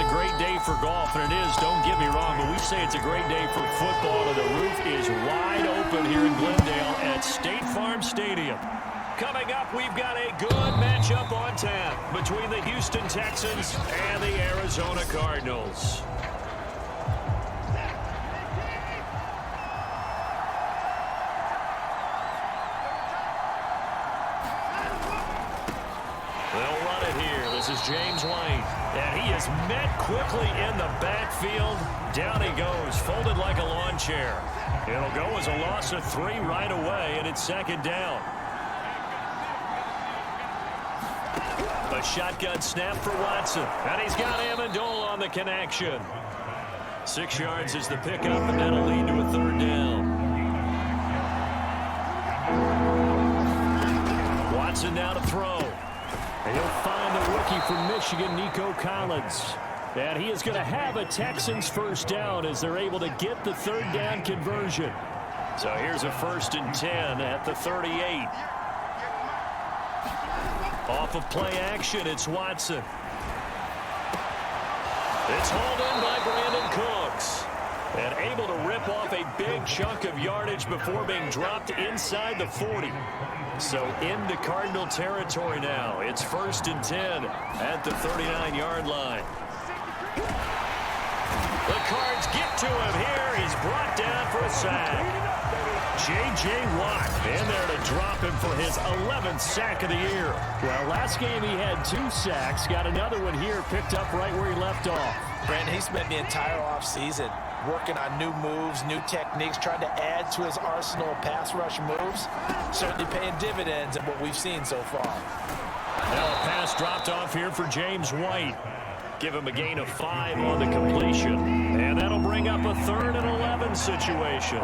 a great day for golf, and it is, don't get me wrong, but we say it's a great day for football, and the roof is wide open here in Glendale at State Farm Stadium. Coming up, we've got a good matchup on tap between the Houston Texans and the Arizona Cardinals. They'll run it here. This is James White. And he is met quickly in the backfield. Down he goes, folded like a lawn chair. It'll go as a loss of 3 right away, and it's second down. A shotgun snap for Watson. And he's got Amendola on the connection. 6 yards is the pickup, and that'll lead to a third down. Watson now to throw. And he'll find the rookie from Michigan, Nico Collins. And he is going to have a Texans first down as they're able to get the third down conversion. So here's a 1st and 10 at the 38. Off of play action, it's Watson. It's hauled in by Brandon Cooks. And able to rip off a big chunk of yardage before being dropped inside the 40. So into Cardinal territory now. It's 1st and 10 at the 39-yard line. The Cards get to him here. He's brought down for a sack. J.J. Watt in there to drop him for his 11th sack of the year. Well, last game he had 2 sacks. Got another one here picked up right where he left off. Brandon, he spent the entire offseason working on new moves, new techniques, trying to add to his arsenal of pass rush moves. Certainly paying dividends in what we've seen so far. Now a pass dropped off here for James White. Give him a gain of 5 on the completion. And that'll bring up a 3rd and 11 situation.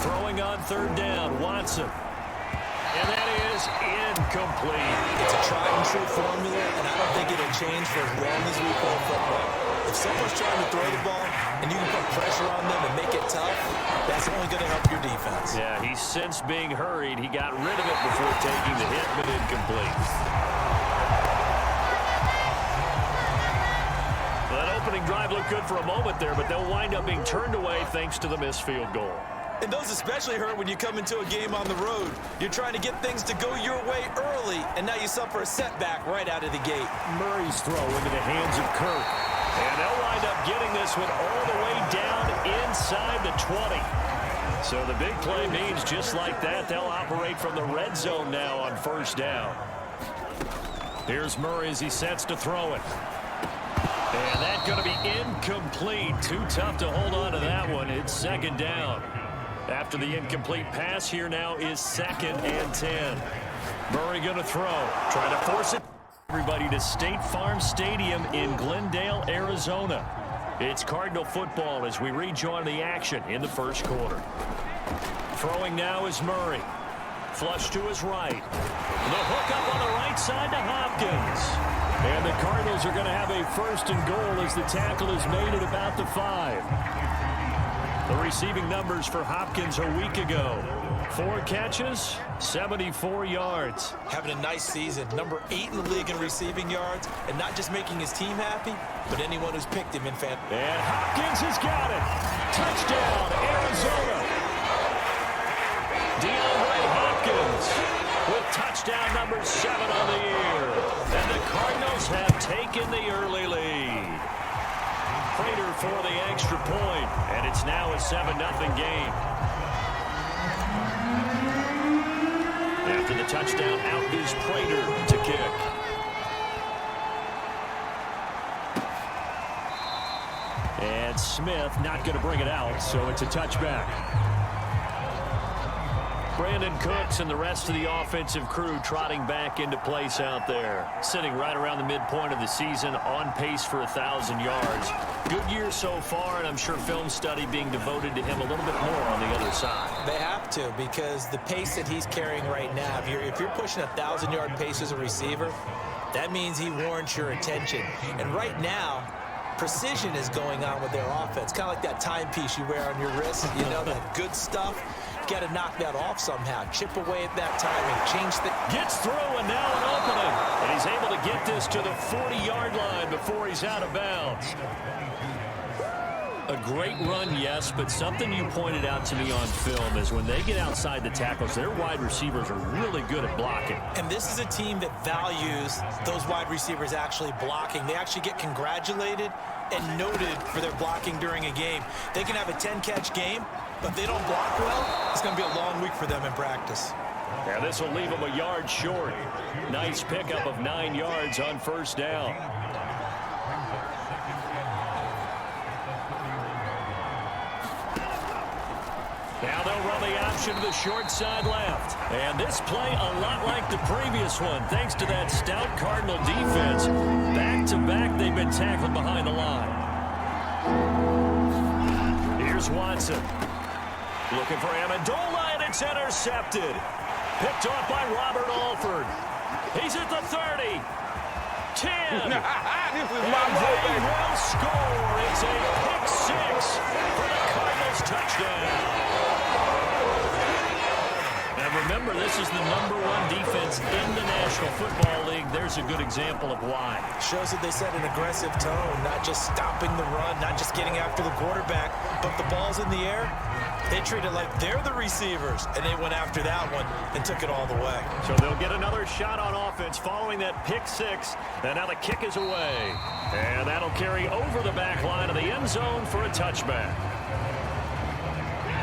Throwing on 3rd down, Watson. And that is incomplete. It's a tried-and-true formula, and I don't think it'll change for as long as we play football. If someone's trying to throw the ball and you can put pressure on them and make it tough, that's only going to help your defense. Yeah, he's since being hurried. He got rid of it before taking the hit, but incomplete. Well, that opening drive looked good for a moment there, but they'll wind up being turned away thanks to the missed field goal. And those especially hurt when you come into a game on the road. You're trying to get things to go your way early, and now you suffer a setback right out of the gate. Murray's throw into the hands of Kirk. And they'll wind up getting this one all the way down inside the 20. So the big play means just like that, they'll operate from the red zone now on 1st down. Here's Murray as he sets to throw it. And that's going to be incomplete. Too tough to hold on to that one. It's 2nd down. After the incomplete pass, here now is 2nd and 10. Murray going to throw. Trying to force it. Everybody to State Farm Stadium in Glendale, Arizona. It's Cardinal football as we rejoin the action in the 1st quarter. Throwing now is Murray. Flush to his right. The hook up on the right side to Hopkins. And the Cardinals are going to have a 1st and goal as the tackle is made at about the 5. The receiving numbers for Hopkins a week ago. 4 catches, 74 yards. Having a nice season. Number 8 in the league in receiving yards. And not just making his team happy, but anyone who's picked him in fantasy. And Hopkins has got it. Touchdown, Arizona. DeAndre Hopkins with touchdown number 7 on the year. And the Cardinals have taken the early lead. Prater for the extra point, and it's now a 7-0 game. After the touchdown, out is Prater to kick. And Smith not going to bring it out, so it's a touchback. Brandon Cooks and the rest of the offensive crew trotting back into place out there. Sitting right around the midpoint of the season, on pace for 1,000 yards. Good year so far, and I'm sure film study being devoted to him a little bit more on the other side. They have to, because the pace that he's carrying right now, if you're pushing 1,000-yard pace as a receiver, that means he warrants your attention. And right now, precision is going on with their offense. Kind of like that timepiece you wear on your wrist. You know, that good stuff. Got to knock that off somehow. Chip away at that timing. Change the... Gets through, and now an opening. And he's able to get this to the 40-yard line before he's out of bounds. A great run, yes, but something you pointed out to me on film is when they get outside the tackles, their wide receivers are really good at blocking. And this is a team that values those wide receivers actually blocking. They actually get congratulated and noted for their blocking during a game. They can have a 10-catch game, but if they don't block well, it's going to be a long week for them in practice. Yeah, this will leave them a yard short. Nice pickup of 9 yards on first down. Now they'll run the option to the short side left. And this play a lot like the previous one, thanks to that stout Cardinal defense. Back-to-back, they've been tackled behind the line. Here's Watson. Looking for Amendola, and it's intercepted. Picked off by Robert Alford. He's at the 30. 10. This is and my they will score. It's a pick six for the Cardinals touchdown. And remember, this is the #1 defense in the National Football League. There's a good example of why. Shows that they set an aggressive tone, not just stopping the run, not just getting after the quarterback, but the ball's in the air. They treat it like they're the receivers, and they went after that one and took it all the way. So they'll get another shot on offense following that pick six. And now the kick is away. And that'll carry over the back line of the end zone for a touchback.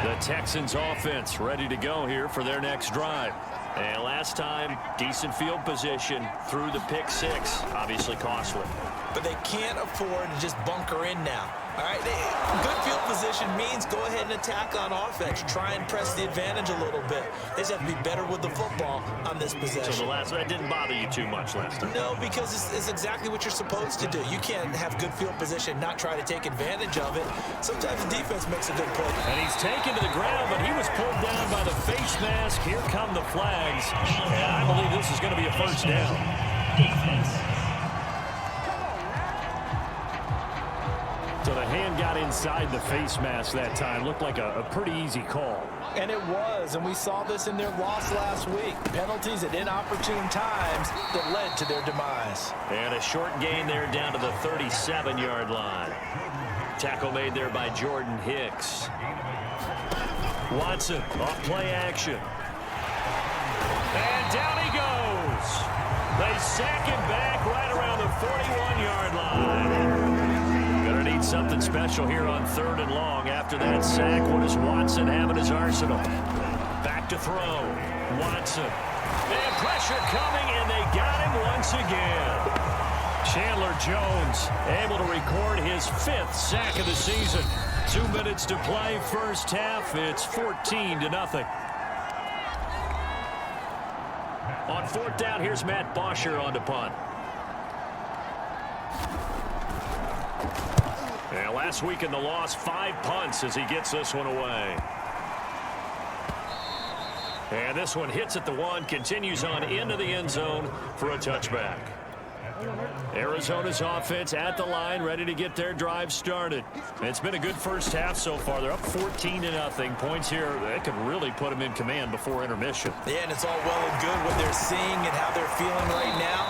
The Texans offense ready to go here for their next drive. And last time, decent field position through the pick six. Obviously costly. But they can't afford to just bunker in now. All right, good field position means go ahead and attack on offense. Try and press the advantage a little bit. They just have to be better with the football on this possession. So that didn't bother you too much last time? No, because it's exactly what you're supposed to do. You can't have good field position, not try to take advantage of it. Sometimes the defense makes a good play. And he's taken to the ground, but he was pulled down by the face mask. Here come the flags. And I believe this is going to be a first down. So the hand got inside the face mask that time. Looked like a pretty easy call. And it was, and we saw this in their loss last week. Penalties at inopportune times that led to their demise. And a short gain there down to the 37-yard line. Tackle made there by Jordan Hicks. Watson off play action. And down he goes. They sack him back right around the 41-yard line. Gonna need something special here on 3rd and long. After that sack, what does Watson have in his arsenal? Back to throw. Watson. And pressure coming, and they got him once again. Chandler Jones able to record his 5th sack of the season. 2 minutes to play, first half. It's 14-0. On 4th down, here's Matt Bosher on to punt. And last week in the loss, 5 punts as he gets this one away. And this one hits at the 1, continues on into the end zone for a touchback. Arizona's offense at the line, ready to get their drive started. It's been a good first half so far. They're up 14-0. Points here, that could really put them in command before intermission. Yeah, and it's all well and good what they're seeing and how they're feeling right now.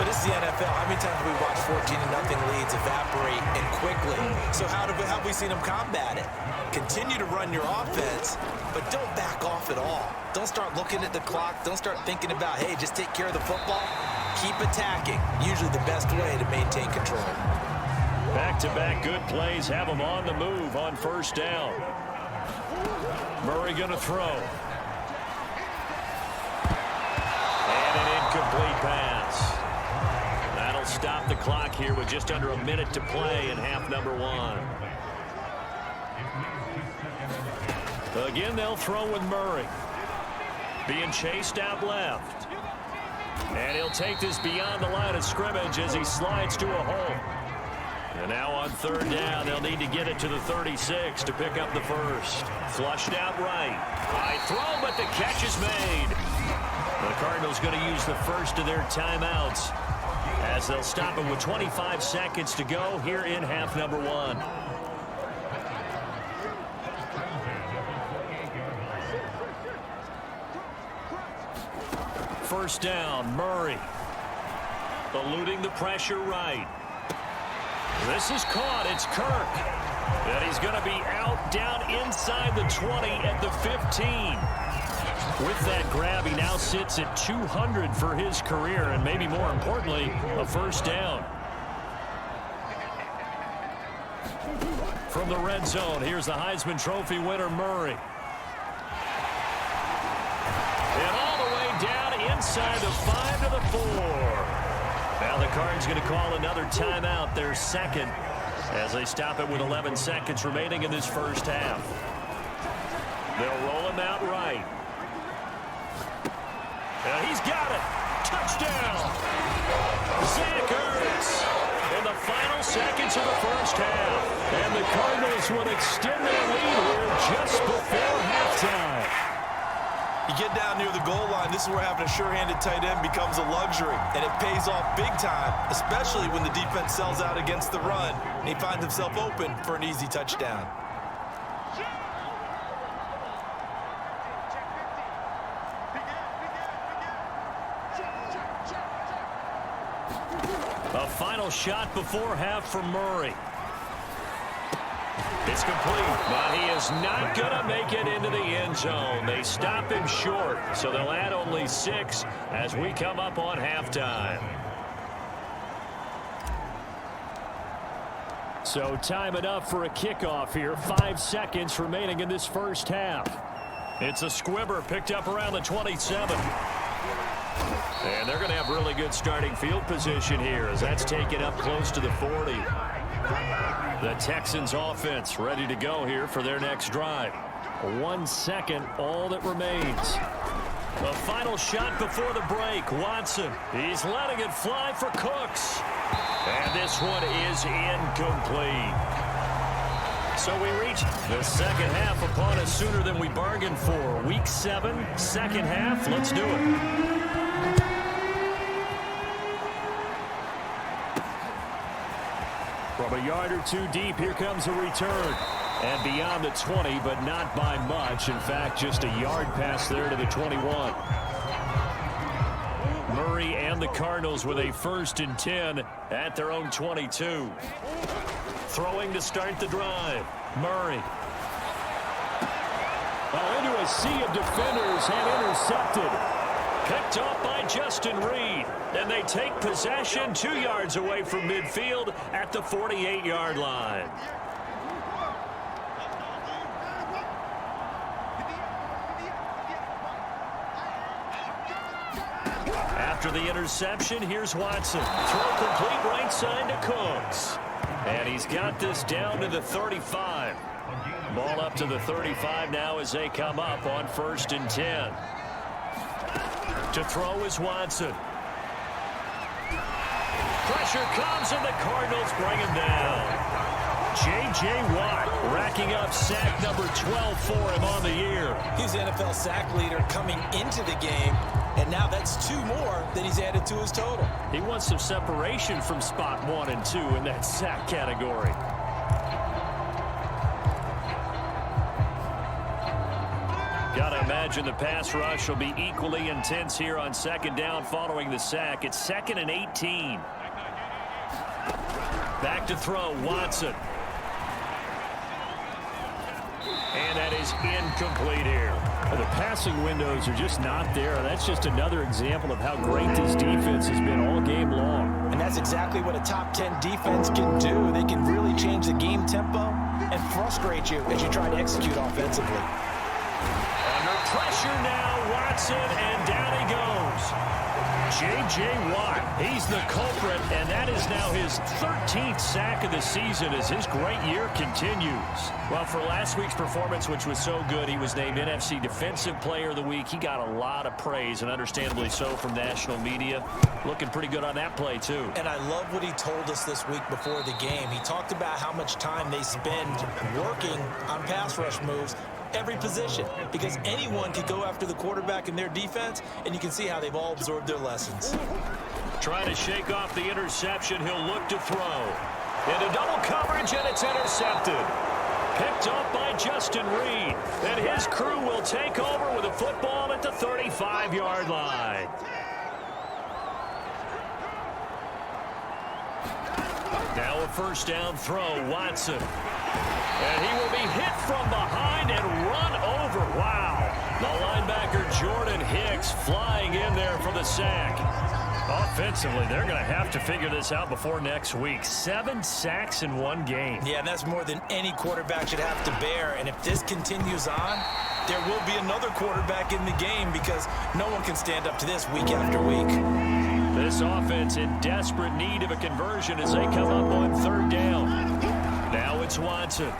But it's the NFL. How many times have we watched 14-0 leads evaporate and quickly? So how have we seen them combat it? Continue to run your offense, but don't back off at all. Don't start looking at the clock. Don't start thinking about, hey, just take care of the football. Keep attacking. Usually the best way to maintain control. Back-to-back good plays have them on the move on first down. Murray going to throw. And an incomplete pass. That'll stop the clock here with just under a minute to play in half number 1. Again, they'll throw with Murray. Being chased out left. And he'll take this beyond the line of scrimmage as he slides to a hole. And now on 3rd down, they'll need to get it to the 36 to pick up the first. Flushed out right. High throw, but the catch is made. The Cardinals going to use the first of their timeouts as they'll stop it with 25 seconds to go here in half number 1. First down, Murray. eluding the pressure right. This is caught. It's Kirk. And he's going to be out down inside the 20 at the 15. With that grab, he now sits at 200 for his career, and maybe more importantly, a first down. From the red zone, here's the Heisman Trophy winner, Murray. And all the way down inside the 5 to the 4. Now the Cards going to call another timeout, their second, as they stop it with 11 seconds remaining in this first half. They'll roll him out right. And he's got it. Touchdown. Zach Ertz in the final seconds of the first half. And the Cardinals would extend their lead here just before halftime. You get down near the goal line, this is where having a sure-handed tight end becomes a luxury, and it pays off big time, especially when the defense sells out against the run, and he finds himself open for an easy touchdown. A final shot before half from Murray. It's complete, but he is not going to make it into the end zone. They stop him short, so they'll add only 6 as we come up on halftime. So time enough for a kickoff here. 5 seconds remaining in this first half. It's a squibber picked up around the 27. And they're going to have really good starting field position here as that's taken up close to the 40. The Texans offense ready to go here for their next drive. 1 second, all that remains. The final shot before the break. Watson, he's letting it fly for Cooks. And this one is incomplete. So we reach the second half upon us sooner than we bargained for. Week 7, second half. Let's do it. From a yard or two deep, here comes a return. And beyond the 20, but not by much. In fact, just a yard pass there to the 21. Murray and the Cardinals with a 1st and 10 at their own 22. Throwing to start the drive. Murray. Into a sea of defenders and intercepted. Picked off by Justin Reed. And they take possession 2 yards away from midfield at the 48-yard line. After the interception, here's Watson. Throw complete right side to Cooks. And he's got this down to the 35. Ball up to the 35 now as they come up on 1st and 10. To throw is Watson. Pressure comes and the Cardinals bring him down. J.J. Watt racking up sack number 12 for him on the year. He's the NFL sack leader coming into the game, and now that's 2 more that he's added to his total. He wants some separation from spot 1 and 2 in that sack category. Gotta imagine the pass rush will be equally intense here on 2nd down following the sack. It's 2nd and 18. Back to throw, Watson. And that is incomplete here. The passing windows are just not there. That's just another example of how great this defense has been all game long. And that's exactly what a top 10 defense can do. They can really change the game tempo and frustrate you as you try to execute offensively. Under pressure now, Watson, and down he goes. J.J. Watt, he's the culprit, and that is now his 13th sack of the season as his great year continues. Well, for last week's performance, which was so good, he was named NFC Defensive Player of the Week. He got a lot of praise, and understandably so, from national media. Looking pretty good on that play, too. And I love what he told us this week before the game. He talked about how much time they spend working on pass rush moves, every position, because anyone could go after the quarterback in their defense, and you can see how they've all absorbed their lessons. Trying to shake off the interception, he'll look to throw. Into double coverage, and it's intercepted. Picked off by Justin Reed, and his crew will take over with a football at the 35-yard line. first down throw, Watson. And he will be hit from behind and run over. Wow. The linebacker Jordan Hicks flying in there for the sack. Offensively, they're going to have to figure this out before next week. 7 sacks in one game. Yeah, and that's more than any quarterback should have to bear. And if this continues on, there will be another quarterback in the game because no one can stand up to this week after week. This offense in desperate need of a conversion as they come up on third down. Now it's Watson.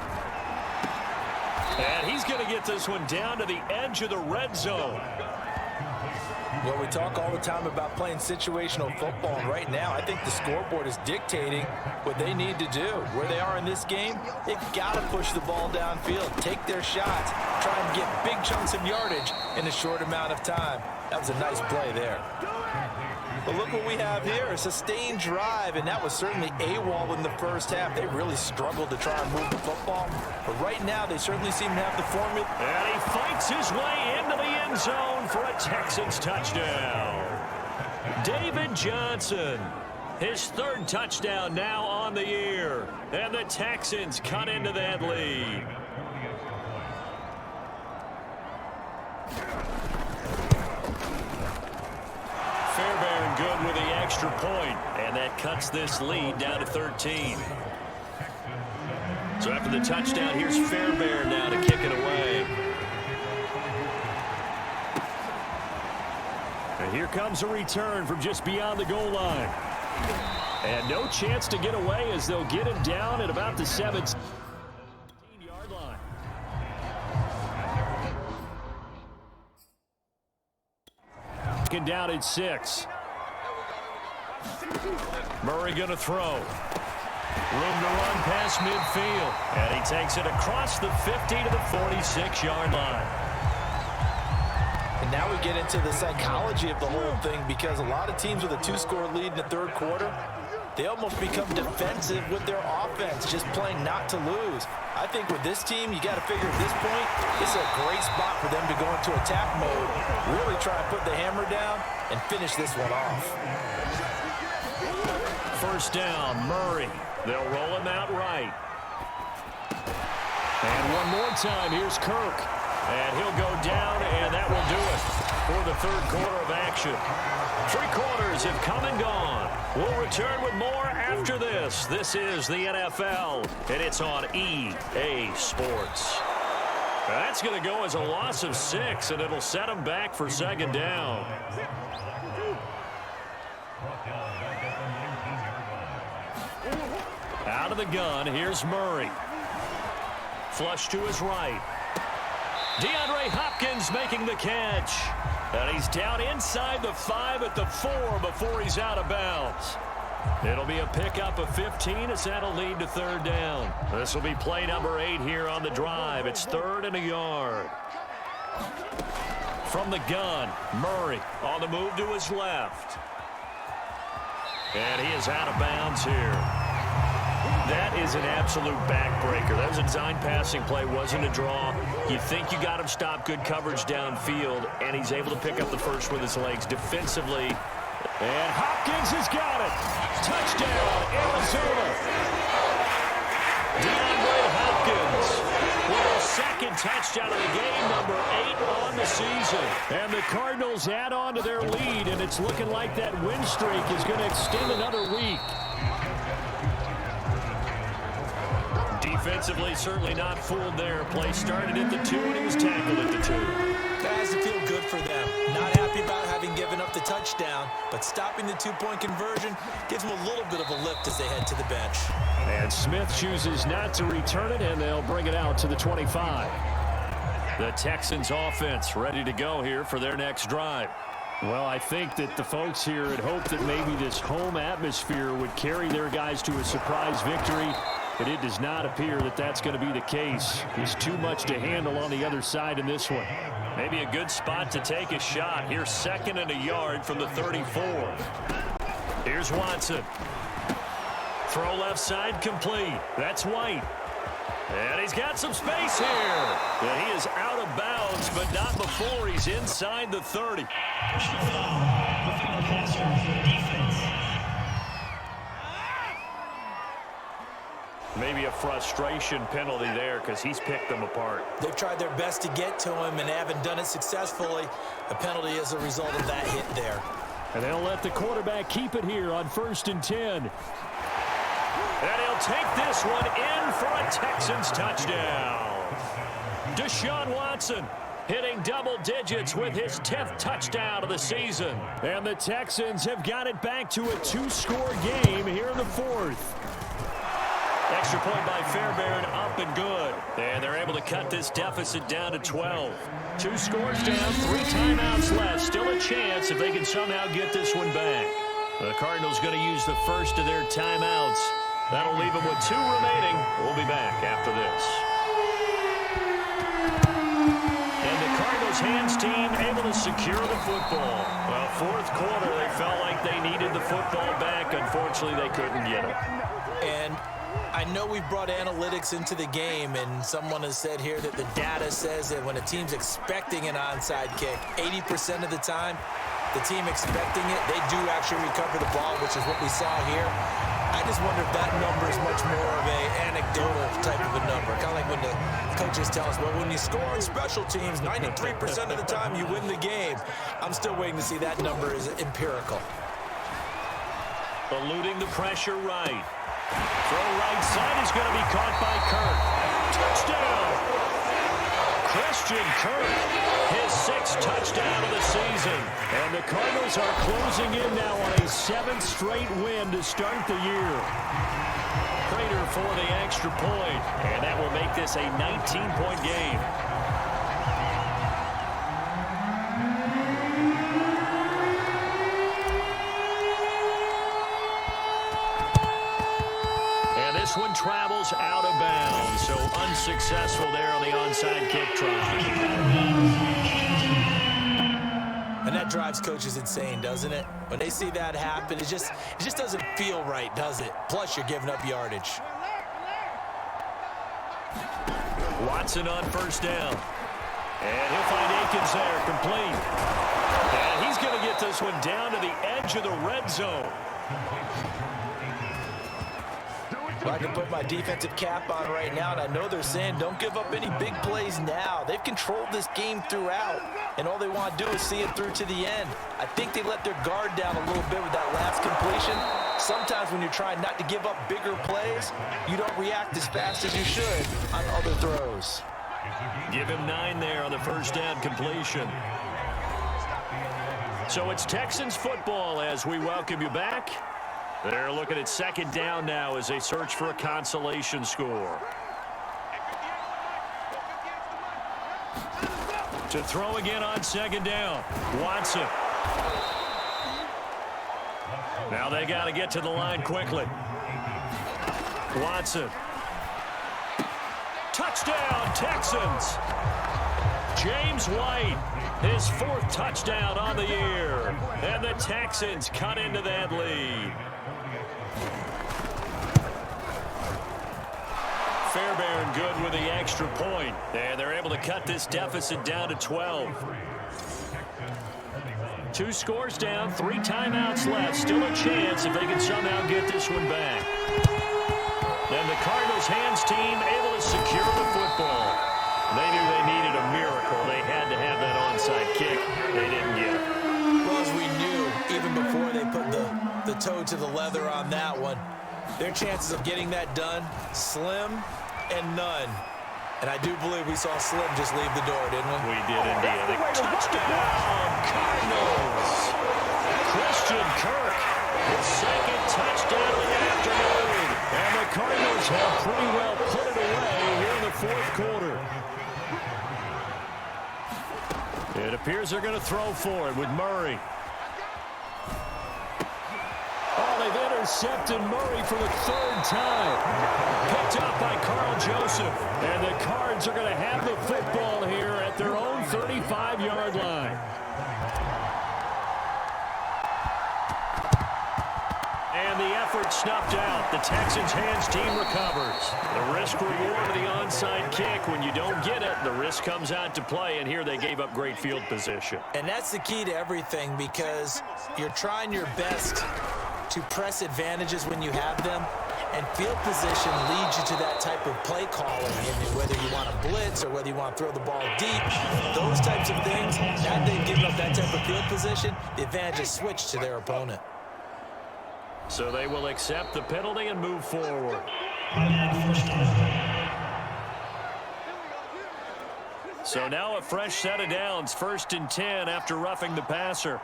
And he's going to get this one down to the edge of the red zone. Well, we talk all the time about playing situational football, and right now I think the scoreboard is dictating what they need to do. Where they are in this game, they've got to push the ball downfield, take their shots, try and get big chunks of yardage in a short amount of time. That was a nice play there. But look what we have here, a sustained drive, and that was certainly AWOL in the first half. They really struggled to try and move the football, but right now they certainly seem to have the formula. And he fights his way into the end zone for a Texans touchdown. David Johnson, his 3rd touchdown now on the year, and the Texans cut into that lead. Fairbairn good with the extra point, and that cuts this lead down to 13. So after the touchdown, here's Fairbairn now to kick it away. And here comes a return from just beyond the goal line. And no chance to get away as they'll get him down at about the 17-yard line. Down at 6. Murray going to throw. Room to run past midfield. And he takes it across the 50 to the 46-yard line. And now we get into the psychology of the whole thing because a lot of teams with a 2-score lead in the third quarter, they almost become defensive with their offense, just playing not to lose. I think with this team, you got to figure at this point, this is a great spot for them to go into attack mode, really try and put the hammer down and finish this one off. First down, Murray. They'll roll him out right. And one more time, here's Kirk. And he'll go down, and that will do it for the third quarter of action. 3 quarters have come and gone. We'll return with more after this. This is the NFL, and it's on EA Sports. That's going to go as a loss of 6, and it'll set them back for second down. Out of the gun, here's Murray. Flush to his right. DeAndre Hopkins making the catch. And he's down inside the 5 at the 4 before he's out of bounds. It'll be a pickup of 15 as that'll lead to third down. This will be play number 8 here on the drive. It's 3rd and a yard. From the gun, Murray on the move to his left. And he is out of bounds here. That is an absolute backbreaker. That was a design passing play, wasn't a draw. You think you got him stopped, good coverage downfield, and he's able to pick up the first with his legs defensively. And Hopkins has got it. Touchdown, Arizona. DeAndre Hopkins with a second touchdown of the game, number 8 on the season. And the Cardinals add on to their lead, and it's looking like that win streak is going to extend another week. Defensively, certainly not fooled there. Play started at the 2, and he was tackled at the 2. That has to feel good for them. Not happy about having given up the touchdown, but stopping the 2-point conversion gives them a little bit of a lift as they head to the bench. And Smith chooses not to return it, and they'll bring it out to the 25. The Texans offense ready to go here for their next drive. Well, I think that the folks here had hoped that maybe this home atmosphere would carry their guys to a surprise victory. But it does not appear that that's going to be the case. There's too much to handle on the other side in this one. Maybe a good spot to take a shot. Here's 2nd and a yard from the 34. Here's Watson. Throw left side complete. That's White. And he's got some space here. And he is out of bounds, but not before he's inside the 30. Maybe a frustration penalty there because he's picked them apart. They've tried their best to get to him, and they haven't done it successfully. A penalty as a result of that hit there. And they'll let the quarterback keep it here on 1st and 10. And he'll take this one in for a Texans touchdown. Deshaun Watson hitting double digits with his 10th touchdown of the season. And the Texans have got it back to a 2-score game here in the 4th. Extra point by Fairbairn, up and good. And they're able to cut this deficit down to 12. 2 scores down, 3 timeouts left. Still a chance if they can somehow get this one back. The Cardinals going to use the first of their timeouts. That'll leave them with 2 remaining. We'll be back after this. And the Cardinals hands team able to secure the football. Well, 4th quarter, they felt like they needed the football back. Unfortunately, they couldn't get it. And I know we've brought analytics into the game, and someone has said here that the data says that when a team's expecting an onside kick, 80% of the time, the team expecting it, they do actually recover the ball, which is what we saw here. I just wonder if that number is much more of an anecdotal type of a number. Kind of like when the coaches tell us, well, when you score on special teams, 93% of the time you win the game. I'm still waiting to see that number is empirical. Eluding the pressure right. Throw right side is going to be caught by Kirk. Touchdown! Christian Kirk, his 6th touchdown of the season. And the Cardinals are closing in now on a 7th straight win to start the year. Prater for the extra point, and that will make this a 19-point game. This one travels out of bounds, so unsuccessful there on the onside kick try. And that drives coaches insane, doesn't it? When they see that happen, it just doesn't feel right, does it? Plus, you're giving up yardage. Watson on 1st down. And he'll find Akins there, complete. And he's going to get this one down to the edge of the red zone. Well, I can put my defensive cap on right now, and I know they're saying don't give up any big plays now. They've controlled this game throughout, and all they want to do is see it through to the end. I think they let their guard down a little bit with that last completion. Sometimes when you're trying not to give up bigger plays, you don't react as fast as you should on other throws. Give him 9 there on the 1st down completion. So it's Texans football as we welcome you back. They're looking at 2nd down now as they search for a consolation score. To throw again on 2nd down. Watson. Now they got to get to the line quickly. Watson. Touchdown, Texans. James White, his 4th touchdown on the year. And the Texans cut into that lead. Fairbairn good with the extra point. And they're able to cut this deficit down to 12. 2 scores down, 3 timeouts left. Still a chance if they can somehow get this one back. Then the Cardinals hands team able to secure the football. They knew they needed a miracle. They had to have that onside kick. They didn't get it. Well, as we knew, even before they put the toe to the leather on that one, their chances of getting that done, slim and none. And I do believe we saw Slim just leave the door, didn't we? We did indeed. I think touchdown, Cardinals. Christian Kirk, his 2nd touchdown of the afternoon. And the Cardinals have pretty well put it away here in the 4th quarter. It appears they're going to throw for it with Murray. Oh, they've intercepted Murray for the 3rd time. Picked up by Carl Joseph. And the Cards are going to have the football here at their own 35-yard line. And the effort snuffed out. The Texans hands team recovers. The risk reward of the onside kick. When you don't get it, the risk comes out to play. And here they gave up great field position. And that's the key to everything, because you're trying your best to press advantages when you have them, And field position leads you to that type of play calling. And whether you want to blitz or whether you want to throw the ball deep, those types of things, now they've given up that type of field position, the advantage is switched to their opponent. So they will accept the penalty and move forward. So now a fresh set of downs, 1st and 10 after roughing the passer.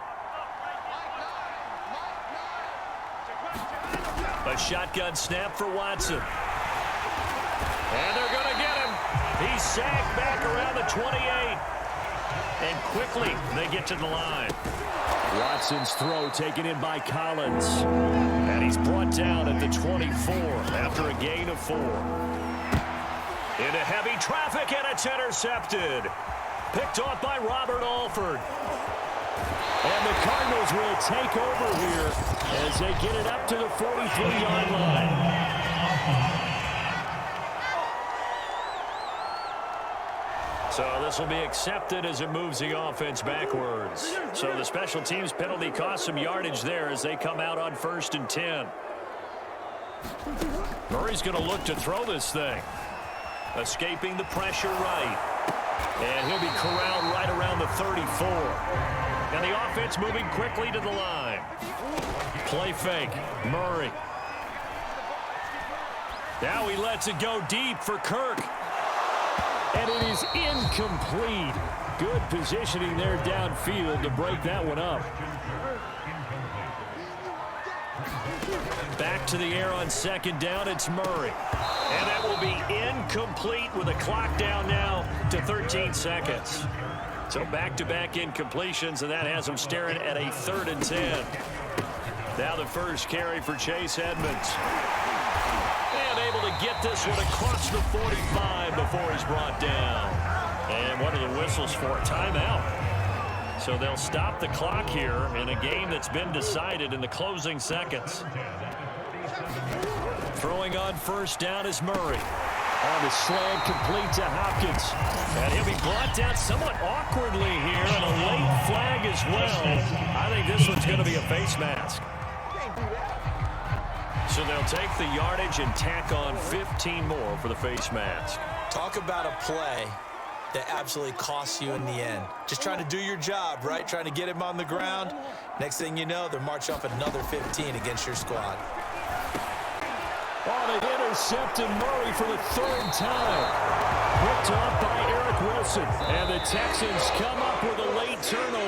A shotgun snap for Watson. And they're going to get him. He's sacked back around the 28. And quickly they get to the line. Watson's throw taken in by Collins. And he's brought down at the 24 after a gain of 4. Into heavy traffic, and it's intercepted. Picked off by Robert Alford. And the Cardinals will take over here as they get it up to the 43-yard line. So this will be accepted as it moves the offense backwards. So the special teams penalty cost some yardage there as they come out on 1st and 10. Murray's going to look to throw this thing. Escaping the pressure right. And he'll be corralled right around the 34. And the offense moving quickly to the line. Play fake. Murray. Now he lets it go deep for Kirk. And it is incomplete. Good positioning there downfield to break that one up. Back to the air on 2nd down. It's Murray. And that will be incomplete with a clock down now to 13 seconds. So back-to-back incompletions, and that has them staring at a 3rd and 10. Now the first carry for Chase Edmonds. And able to get this one across the 45 before he's brought down. And what are the whistles for? Timeout. So they'll stop the clock here in a game that's been decided in the closing seconds. Throwing on 1st down is Murray. On the slam, complete to Hopkins. And he'll be brought down somewhat awkwardly here, and a late flag as well. I think this one's going to be a face mask. So they'll take the yardage and tack on 15 more for the face mask. Talk about a play that absolutely costs you in the end. Just trying to do your job, right? Trying to get him on the ground. Next thing you know, they're marching off another 15 against your squad. Oh, they intercepted Murray for the 3rd time. Picked off by Eric Wilson. And the Texans come up with a late turnover.